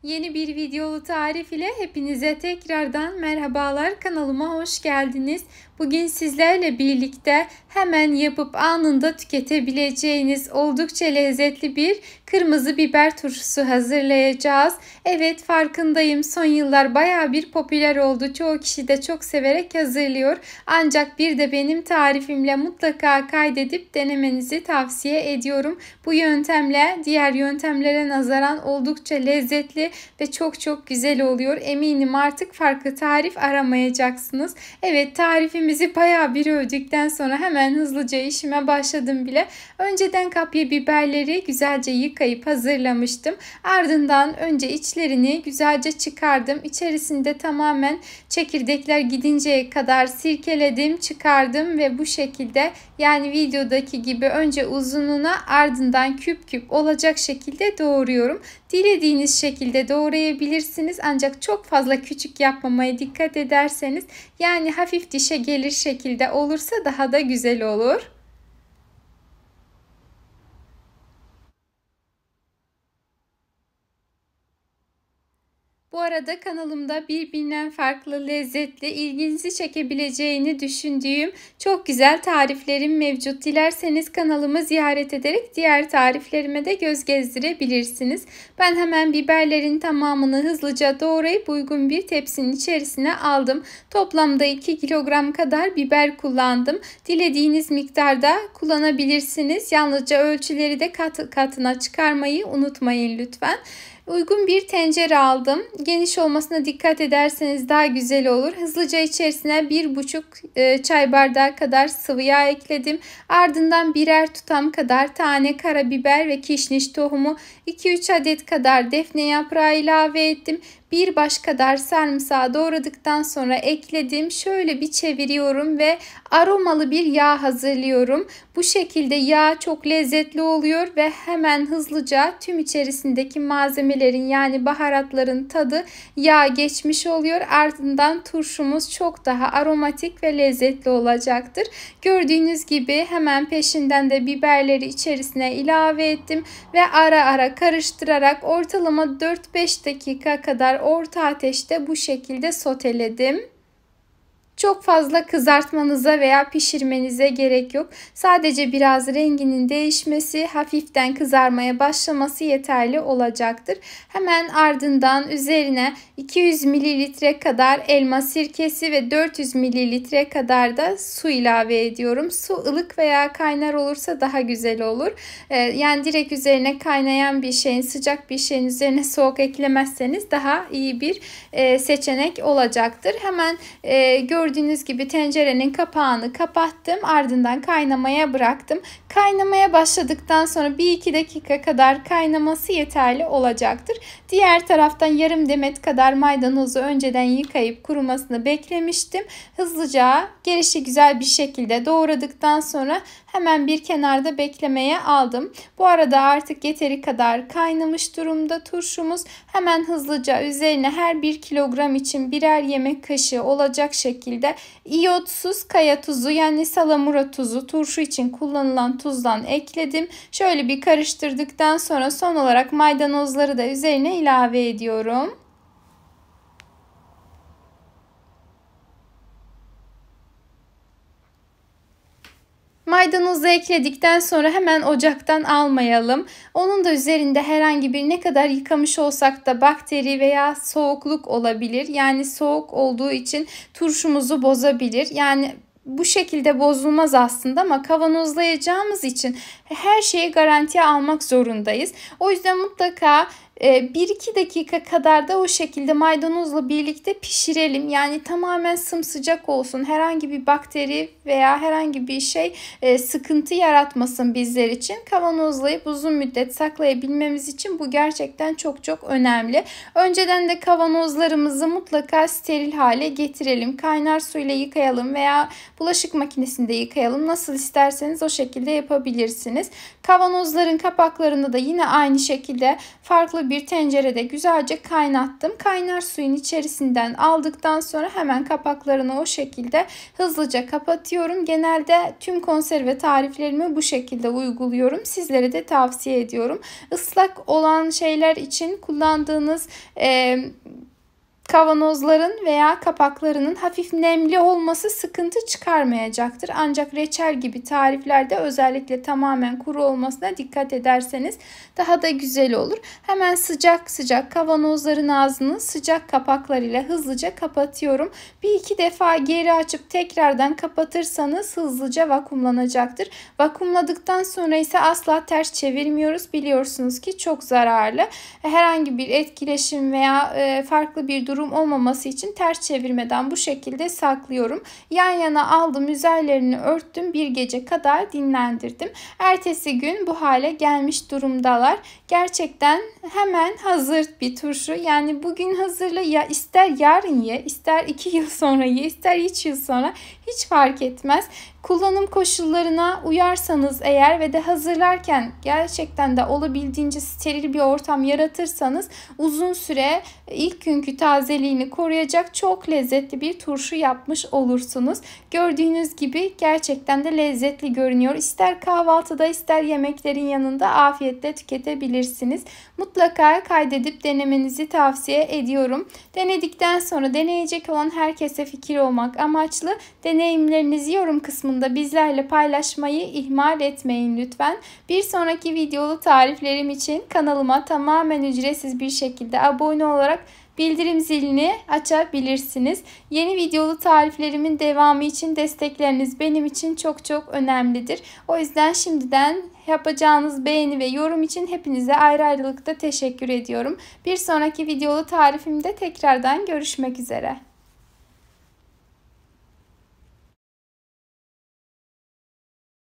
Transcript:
Yeni bir videolu tarif ile hepinize tekrardan merhabalar, kanalıma hoş geldiniz. Bugün sizlerle birlikte hemen yapıp anında tüketebileceğiniz oldukça lezzetli bir kırmızı biber turşusu hazırlayacağız. Evet, farkındayım, son yıllar baya bir popüler oldu. Çoğu kişi de çok severek hazırlıyor. Ancak bir de benim tarifimle mutlaka kaydedip denemenizi tavsiye ediyorum. Bu yöntemle diğer yöntemlere nazaran oldukça lezzetli ve çok güzel oluyor. Eminim artık farklı tarif aramayacaksınız. Evet, tarifimizi bayağı bir övdükten sonra hemen hızlıca işime başladım bile. Önceden kapya biberleri güzelce yıkayıp hazırlamıştım. Ardından önce içlerini güzelce çıkardım. İçerisinde tamamen çekirdekler gidinceye kadar sirkeledim, çıkardım ve bu şekilde, yani videodaki gibi önce uzunluğuna ardından küp küp olacak şekilde doğruyorum. Dilediğiniz şekilde doğrayabilirsiniz, ancak çok fazla küçük yapmamaya dikkat ederseniz, yani hafif dişe gelir şekilde olursa daha da güzel olur. Bu arada kanalımda birbirinden farklı, lezzetli, ilginizi çekebileceğini düşündüğüm çok güzel tariflerim mevcut. Dilerseniz kanalımı ziyaret ederek diğer tariflerime de göz gezdirebilirsiniz. Ben hemen biberlerin tamamını hızlıca doğrayıp uygun bir tepsinin içerisine aldım. Toplamda 2 kilogram kadar biber kullandım. Dilediğiniz miktarda kullanabilirsiniz. Yalnızca ölçüleri de katına çıkarmayı unutmayın lütfen. Uygun bir tencere aldım. Geniş olmasına dikkat ederseniz daha güzel olur. Hızlıca içerisine 1,5 çay bardağı kadar sıvı yağ ekledim. Ardından birer tutam kadar tane karabiber ve kişniş tohumu, 2-3 adet kadar defne yaprağı ilave ettim. Bir baş kadar sarımsağı doğradıktan sonra ekledim. Şöyle bir çeviriyorum ve aromalı bir yağ hazırlıyorum. Bu şekilde yağ çok lezzetli oluyor ve hemen hızlıca tüm içerisindeki malzemelerin, yani baharatların tadı yağ geçmiş oluyor. Ardından turşumuz çok daha aromatik ve lezzetli olacaktır. Gördüğünüz gibi hemen peşinden de biberleri içerisine ilave ettim ve ara ara karıştırarak ortalama 4-5 dakika kadar orta ateşte bu şekilde soteledim. Çok fazla kızartmanıza veya pişirmenize gerek yok. Sadece biraz renginin değişmesi, hafiften kızarmaya başlaması yeterli olacaktır. Hemen ardından üzerine 200 ml kadar elma sirkesi ve 400 ml kadar da su ilave ediyorum. Su ılık veya kaynar olursa daha güzel olur. Yani direkt üzerine kaynayan bir şeyin, sıcak bir şeyin üzerine soğuk eklemezseniz daha iyi bir seçenek olacaktır. Hemen gördüğünüz gibi tencerenin kapağını kapattım. Ardından kaynamaya bıraktım. Kaynamaya başladıktan sonra 1-2 dakika kadar kaynaması yeterli olacaktır. Diğer taraftan yarım demet kadar maydanozu önceden yıkayıp kurumasını beklemiştim. Hızlıca gelişigüzel bir şekilde doğradıktan sonra hemen bir kenarda beklemeye aldım. Bu arada artık yeteri kadar kaynamış durumda turşumuz. Hemen hızlıca üzerine her 1 kilogram için birer yemek kaşığı olacak şekilde iyotsuz kaya tuzu, yani salamura tuzu, turşu için kullanılan tuzdan ekledim. Şöyle bir karıştırdıktan sonra son olarak maydanozları da üzerine ilave ediyorum. Maydanozu ekledikten sonra hemen ocaktan almayalım. Onun da üzerinde herhangi bir, ne kadar yıkamış olsak da bakteri veya soğukluk olabilir. Yani soğuk olduğu için turşumuzu bozabilir. Yani bu şekilde bozulmaz aslında, ama kavanozlayacağımız için her şeyi garantiye almak zorundayız. O yüzden mutlaka 1-2 dakika kadar da o şekilde maydanozla birlikte pişirelim. Yani tamamen sımsıcak olsun. Herhangi bir bakteri veya herhangi bir şey sıkıntı yaratmasın bizler için. Kavanozlayıp uzun müddet saklayabilmemiz için bu gerçekten çok önemli. Önceden de kavanozlarımızı mutlaka steril hale getirelim. Kaynar suyla yıkayalım veya bulaşık makinesinde yıkayalım. Nasıl isterseniz o şekilde yapabilirsiniz. Kavanozların kapaklarını da yine aynı şekilde farklı farklı bir tencerede güzelce kaynattım. Kaynar suyun içerisinden aldıktan sonra hemen kapaklarını o şekilde hızlıca kapatıyorum. Genelde tüm konserve tariflerimi bu şekilde uyguluyorum. Sizlere de tavsiye ediyorum. Islak olan şeyler için kullandığınız kavanozların veya kapaklarının hafif nemli olması sıkıntı çıkarmayacaktır. Ancak reçel gibi tariflerde özellikle tamamen kuru olmasına dikkat ederseniz daha da güzel olur. Hemen sıcak sıcak kavanozların ağzını sıcak kapaklar ile hızlıca kapatıyorum. Bir iki defa geri açıp tekrardan kapatırsanız hızlıca vakumlanacaktır. Vakumladıktan sonra ise asla ters çevirmiyoruz. Biliyorsunuz ki çok zararlı. Herhangi bir etkileşim veya farklı bir durum olmaması için ters çevirmeden bu şekilde saklıyorum. Yan yana aldım, üzerlerini örttüm, bir gece kadar dinlendirdim. Ertesi gün bu hale gelmiş durumdalar. Gerçekten hemen hazır bir turşu. Yani bugün hazırla, ya ister yarın ye, ister 2 yıl sonra ye, ister 3 yıl sonra, hiç fark etmez. Kullanım koşullarına uyarsanız eğer ve de hazırlarken gerçekten de olabildiğince steril bir ortam yaratırsanız uzun süre ilk günkü tazeliğini koruyacak çok lezzetli bir turşu yapmış olursunuz. Gördüğünüz gibi gerçekten de lezzetli görünüyor. İster kahvaltıda ister yemeklerin yanında afiyetle tüketebilirsiniz. Mutlaka kaydedip denemenizi tavsiye ediyorum. Denedikten sonra deneyecek olan herkese fikir olmak amaçlı deneyimlerinizi yorum kısmında bizlerle paylaşmayı ihmal etmeyin lütfen. Bir sonraki videolu tariflerim için kanalıma tamamen ücretsiz bir şekilde abone olarak bildirim zilini açabilirsiniz. Yeni videolu tariflerimin devamı için destekleriniz benim için çok çok önemlidir. O yüzden şimdiden yapacağınız beğeni ve yorum için hepinize ayrı ayrılıkta teşekkür ediyorum. Bir sonraki videolu tarifimde tekrardan görüşmek üzere.